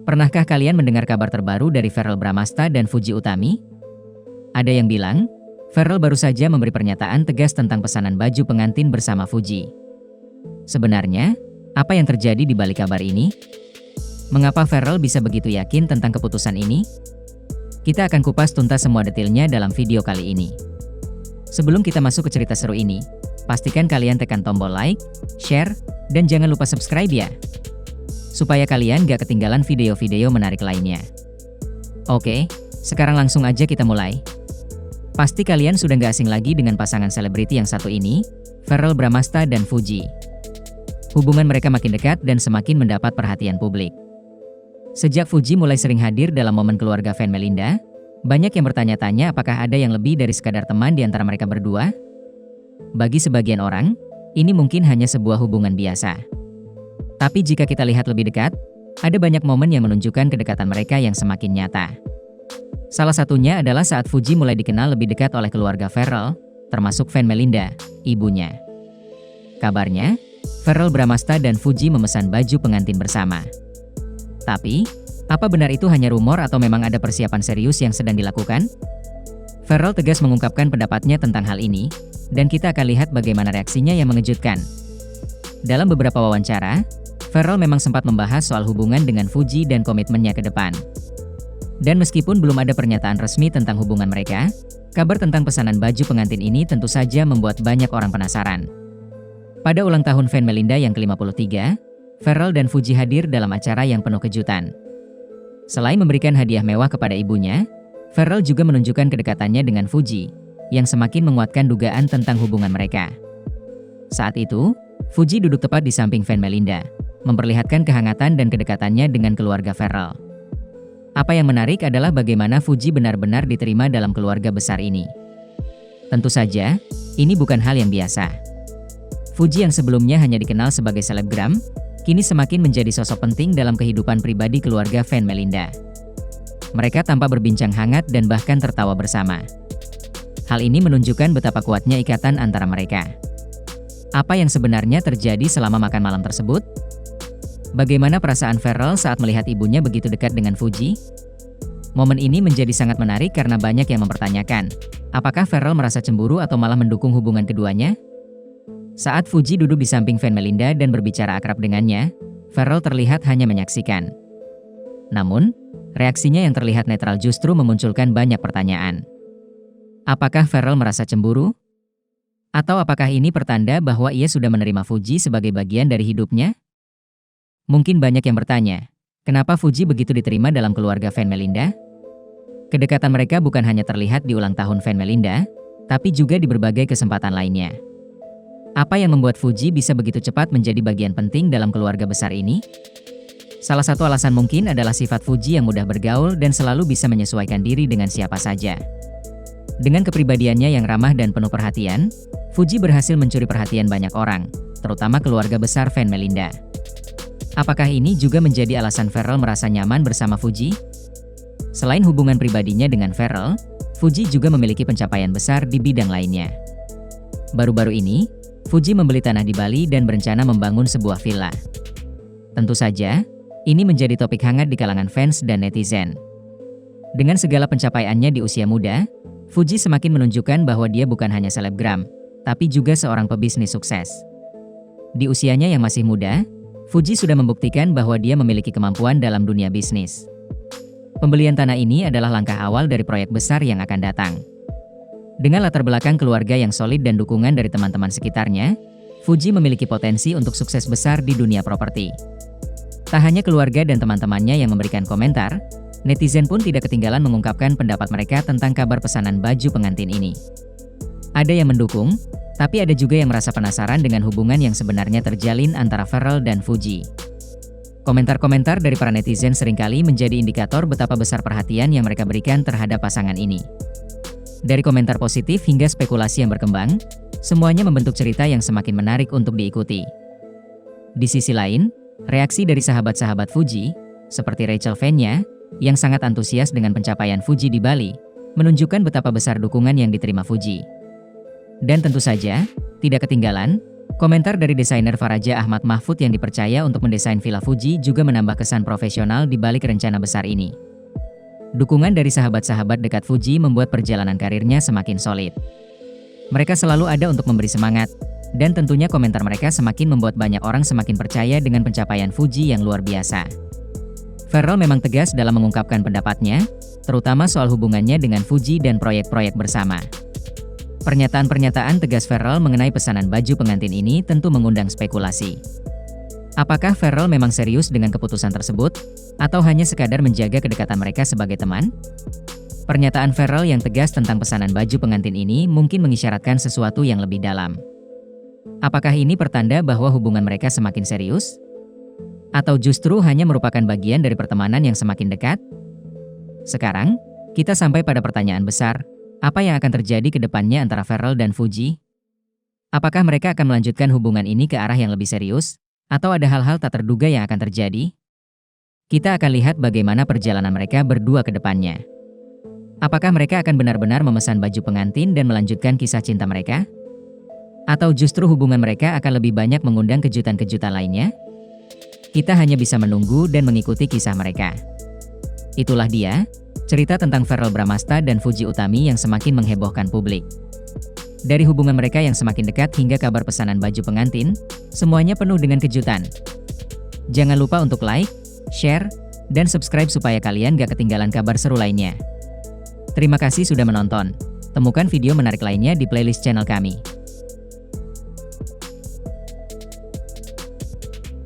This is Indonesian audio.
Pernahkah kalian mendengar kabar terbaru dari Verrell Bramasta dan Fuji Utami? Ada yang bilang, Verrell baru saja memberi pernyataan tegas tentang pesanan baju pengantin bersama Fuji. Sebenarnya, apa yang terjadi di balik kabar ini? Mengapa Verrell bisa begitu yakin tentang keputusan ini? Kita akan kupas tuntas semua detailnya dalam video kali ini. Sebelum kita masuk ke cerita seru ini, pastikan kalian tekan tombol like, share, dan jangan lupa subscribe ya, supaya kalian gak ketinggalan video-video menarik lainnya. Oke, sekarang langsung aja kita mulai. Pasti kalian sudah gak asing lagi dengan pasangan selebriti yang satu ini, Verrell Bramasta dan Fuji. Hubungan mereka makin dekat dan semakin mendapat perhatian publik. Sejak Fuji mulai sering hadir dalam momen keluarga fan Melinda, banyak yang bertanya-tanya apakah ada yang lebih dari sekadar teman di antara mereka berdua? Bagi sebagian orang, ini mungkin hanya sebuah hubungan biasa. Tapi jika kita lihat lebih dekat, ada banyak momen yang menunjukkan kedekatan mereka yang semakin nyata. Salah satunya adalah saat Fuji mulai dikenal lebih dekat oleh keluarga Verrell, termasuk fan Melinda, ibunya. Kabarnya, Verrell Bramasta dan Fuji memesan baju pengantin bersama. Tapi, apa benar itu hanya rumor atau memang ada persiapan serius yang sedang dilakukan? Verrell tegas mengungkapkan pendapatnya tentang hal ini, dan kita akan lihat bagaimana reaksinya yang mengejutkan. Dalam beberapa wawancara, Verrell memang sempat membahas soal hubungan dengan Fuji dan komitmennya ke depan. Dan meskipun belum ada pernyataan resmi tentang hubungan mereka, kabar tentang pesanan baju pengantin ini tentu saja membuat banyak orang penasaran. Pada ulang tahun fan Melinda yang ke-53, Verrell dan Fuji hadir dalam acara yang penuh kejutan. Selain memberikan hadiah mewah kepada ibunya, Verrell juga menunjukkan kedekatannya dengan Fuji, yang semakin menguatkan dugaan tentang hubungan mereka. Saat itu, Fuji duduk tepat di samping fan Melinda, memperlihatkan kehangatan dan kedekatannya dengan keluarga Verrell. Apa yang menarik adalah bagaimana Fuji benar-benar diterima dalam keluarga besar ini. Tentu saja, ini bukan hal yang biasa. Fuji yang sebelumnya hanya dikenal sebagai selebgram, kini semakin menjadi sosok penting dalam kehidupan pribadi keluarga fan Melinda. Mereka tampak berbincang hangat dan bahkan tertawa bersama. Hal ini menunjukkan betapa kuatnya ikatan antara mereka. Apa yang sebenarnya terjadi selama makan malam tersebut? Bagaimana perasaan Verrell saat melihat ibunya begitu dekat dengan Fuji? Momen ini menjadi sangat menarik karena banyak yang mempertanyakan, apakah Verrell merasa cemburu atau malah mendukung hubungan keduanya? Saat Fuji duduk di samping fan Melinda dan berbicara akrab dengannya, Verrell terlihat hanya menyaksikan. Namun, reaksinya yang terlihat netral justru memunculkan banyak pertanyaan. Apakah Verrell merasa cemburu? Atau apakah ini pertanda bahwa ia sudah menerima Fuji sebagai bagian dari hidupnya? Mungkin banyak yang bertanya, kenapa Fuji begitu diterima dalam keluarga fan Melinda? Kedekatan mereka bukan hanya terlihat di ulang tahun fan Melinda, tapi juga di berbagai kesempatan lainnya. Apa yang membuat Fuji bisa begitu cepat menjadi bagian penting dalam keluarga besar ini? Salah satu alasan mungkin adalah sifat Fuji yang mudah bergaul dan selalu bisa menyesuaikan diri dengan siapa saja. Dengan kepribadiannya yang ramah dan penuh perhatian, Fuji berhasil mencuri perhatian banyak orang, terutama keluarga besar fan Melinda. Apakah ini juga menjadi alasan Verrell merasa nyaman bersama Fuji? Selain hubungan pribadinya dengan Verrell, Fuji juga memiliki pencapaian besar di bidang lainnya. Baru-baru ini, Fuji membeli tanah di Bali dan berencana membangun sebuah villa. Tentu saja, ini menjadi topik hangat di kalangan fans dan netizen. Dengan segala pencapaiannya di usia muda, Fuji semakin menunjukkan bahwa dia bukan hanya selebgram, tapi juga seorang pebisnis sukses. Di usianya yang masih muda, Fuji sudah membuktikan bahwa dia memiliki kemampuan dalam dunia bisnis. Pembelian tanah ini adalah langkah awal dari proyek besar yang akan datang. Dengan latar belakang keluarga yang solid dan dukungan dari teman-teman sekitarnya, Fuji memiliki potensi untuk sukses besar di dunia properti. Tak hanya keluarga dan teman-temannya yang memberikan komentar, netizen pun tidak ketinggalan mengungkapkan pendapat mereka tentang kabar pesanan baju pengantin ini. Ada yang mendukung, tapi ada juga yang merasa penasaran dengan hubungan yang sebenarnya terjalin antara Verrell dan Fuji. Komentar-komentar dari para netizen seringkali menjadi indikator betapa besar perhatian yang mereka berikan terhadap pasangan ini. Dari komentar positif hingga spekulasi yang berkembang, semuanya membentuk cerita yang semakin menarik untuk diikuti. Di sisi lain, reaksi dari sahabat-sahabat Fuji, seperti Rachel Fenya, yang sangat antusias dengan pencapaian Fuji di Bali, menunjukkan betapa besar dukungan yang diterima Fuji. Dan tentu saja, tidak ketinggalan, Komentar dari desainer Faraja Ahmad Mahfud yang dipercaya untuk mendesain Villa Fuji juga menambah kesan profesional di balik rencana besar ini. Dukungan dari sahabat-sahabat dekat Fuji membuat perjalanan karirnya semakin solid. Mereka selalu ada untuk memberi semangat, dan tentunya komentar mereka semakin membuat banyak orang semakin percaya dengan pencapaian Fuji yang luar biasa. Pharrell memang tegas dalam mengungkapkan pendapatnya, terutama soal hubungannya dengan Fuji dan proyek-proyek bersama. Pernyataan-pernyataan tegas Pharrell mengenai pesanan baju pengantin ini tentu mengundang spekulasi. Apakah Pharrell memang serius dengan keputusan tersebut, atau hanya sekadar menjaga kedekatan mereka sebagai teman? Pernyataan Pharrell yang tegas tentang pesanan baju pengantin ini mungkin mengisyaratkan sesuatu yang lebih dalam. Apakah ini pertanda bahwa hubungan mereka semakin serius? Atau justru hanya merupakan bagian dari pertemanan yang semakin dekat? Sekarang, kita sampai pada pertanyaan besar. Apa yang akan terjadi ke depannya antara Pharrell dan Fuji? Apakah mereka akan melanjutkan hubungan ini ke arah yang lebih serius? Atau ada hal-hal tak terduga yang akan terjadi? Kita akan lihat bagaimana perjalanan mereka berdua ke depannya. Apakah mereka akan benar-benar memesan baju pengantin dan melanjutkan kisah cinta mereka? Atau justru hubungan mereka akan lebih banyak mengundang kejutan-kejutan lainnya? Kita hanya bisa menunggu dan mengikuti kisah mereka. Itulah dia, cerita tentang Pharrell Bramastha dan Fuji Utami yang semakin menghebohkan publik. Dari hubungan mereka yang semakin dekat hingga kabar pesanan baju pengantin, semuanya penuh dengan kejutan. Jangan lupa untuk like, share, dan subscribe supaya kalian gak ketinggalan kabar seru lainnya. Terima kasih sudah menonton. Temukan video menarik lainnya di playlist channel kami.